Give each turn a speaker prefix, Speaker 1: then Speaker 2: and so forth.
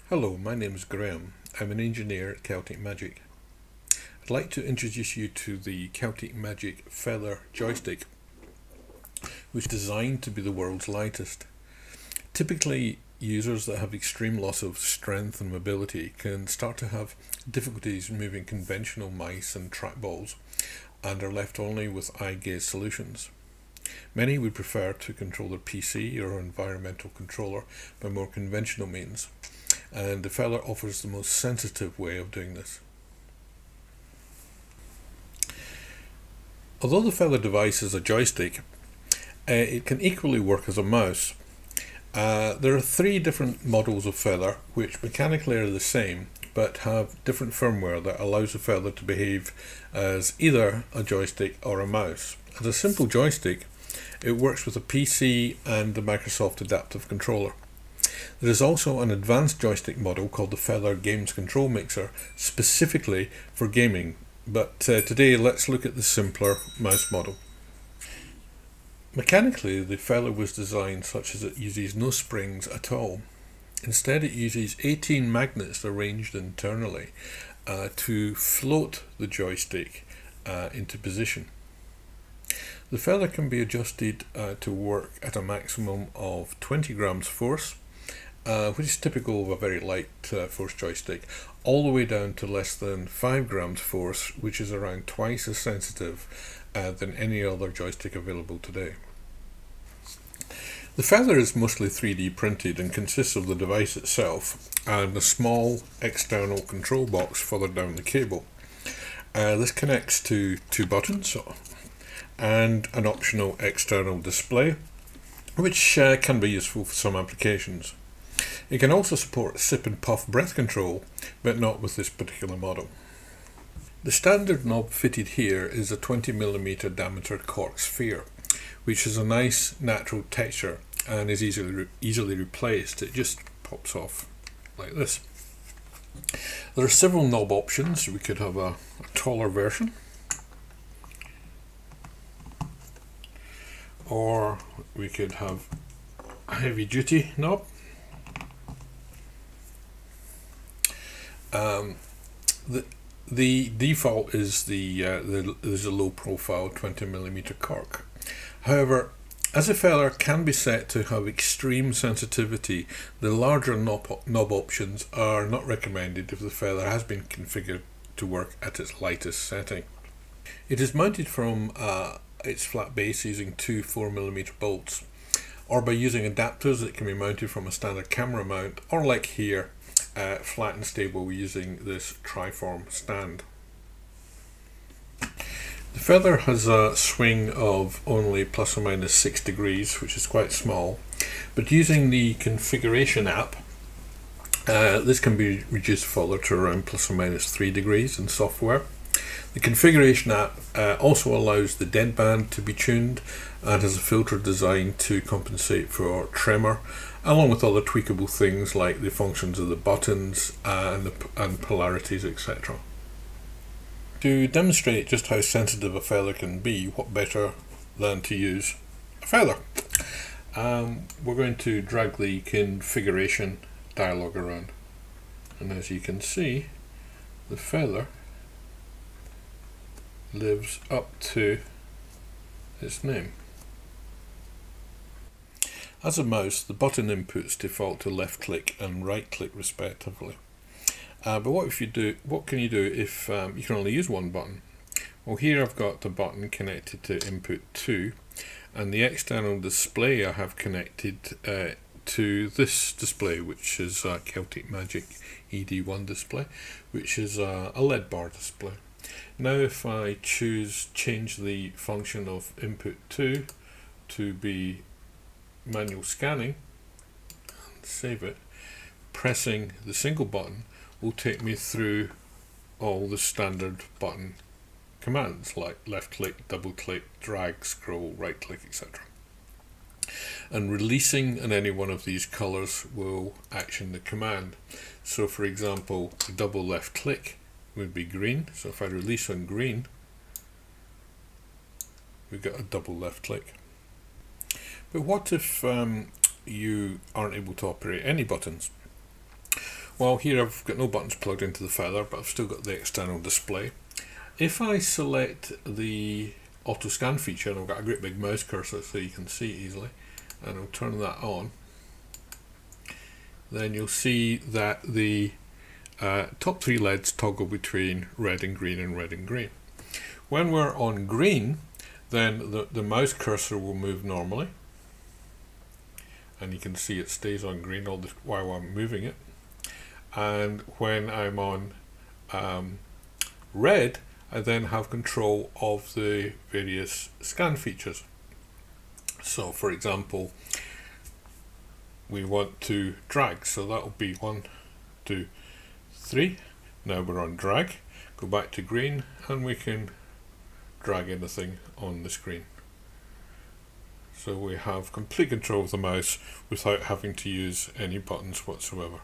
Speaker 1: Hello, my name is Graham. I'm an engineer at Celtic Magic. I'd like to introduce you to the Celtic Magic Feather Joystick, which is designed to be the world's lightest. Typically, users that have extreme loss of strength and mobility can start to have difficulties moving conventional mice and trackballs and are left only with eye gaze solutions. Many would prefer to control their PC or environmental controller by more conventional means, and the Feather offers the most sensitive way of doing this. Although the Feather device is a joystick, it can equally work as a mouse. There are three different models of Feather which mechanically are the same but have different firmware that allows the Feather to behave as either a joystick or a mouse. As a simple joystick, it works with a PC and the Microsoft Adaptive Controller. There is also an advanced joystick model called the Feather Games Control Mixer, specifically for gaming, but today let's look at the simpler mouse model. Mechanically, the Feather was designed such as it uses no springs at all. Instead, it uses 18 magnets arranged internally to float the joystick into position. The Feather can be adjusted to work at a maximum of 20 grams force, which is typical of a very light force joystick, all the way down to less than 5 grams force, which is around twice as sensitive than any other joystick available today. The Feather is mostly 3D printed and consists of the device itself and a small external control box further down the cable. This connects to two buttons and an optional external display, which can be useful for some applications. It can also support sip and puff breath control, but not with this particular model. The standard knob fitted here is a 20mm diameter cork sphere, which has a nice natural texture and is easily replaced. It just pops off like this. There are several knob options. We could have a taller version, or we could have a heavy duty knob. The default is there's a low profile 20mm cork. However, as a Feather can be set to have extreme sensitivity, the larger knob options are not recommended if the Feather has been configured to work at its lightest setting. It is mounted from its flat base using two 4mm bolts, or by using adapters that can be mounted from a standard camera mount, or like here, flat and stable using this triform stand. The Feather has a swing of only plus or minus 6 degrees, which is quite small, but using the configuration app, this can be reduced further to around plus or minus 3 degrees in software. The configuration app also allows the deadband to be tuned and has a filter designed to compensate for tremor, along with other tweakable things like the functions of the buttons and polarities, etc. To demonstrate just how sensitive a Feather can be, what better than to use a Feather? We're going to drag the configuration dialog around, and as you can see, the Feather lives up to its name. As a mouse, the button inputs default to left click and right click respectively. But what can you do if you can only use one button? Well, here I've got the button connected to input 2, and the external display I have connected to this display, which is a Celtic Magic ED1 display, which is a LED bar display. Now if I change the function of input 2 to be manual scanning and save it, pressing the single button will take me through all the standard button commands like left click, double click, drag, scroll, right click, etc. And releasing in any one of these colors will action the command. So for example, double left click would be green, so if I release on green, we've got a double left click. But what if you aren't able to operate any buttons? Well, here I've got no buttons plugged into the feather, but I've still got the external display. If I select the auto scan feature, and I've got a great big mouse cursor so you can see easily, and I'll turn that on, then you'll see that the top 3 LEDs toggle between red and green and red and green. When we're on green, then the mouse cursor will move normally, and you can see it stays on green all the while I'm moving it. And when I'm on red, I then have control of the various scan features. So for example, we want to drag, so that'll be 1, 2, 3. Now we're on drag. Go back to green and we can drag anything on the screen. So we have complete control of the mouse without having to use any buttons whatsoever.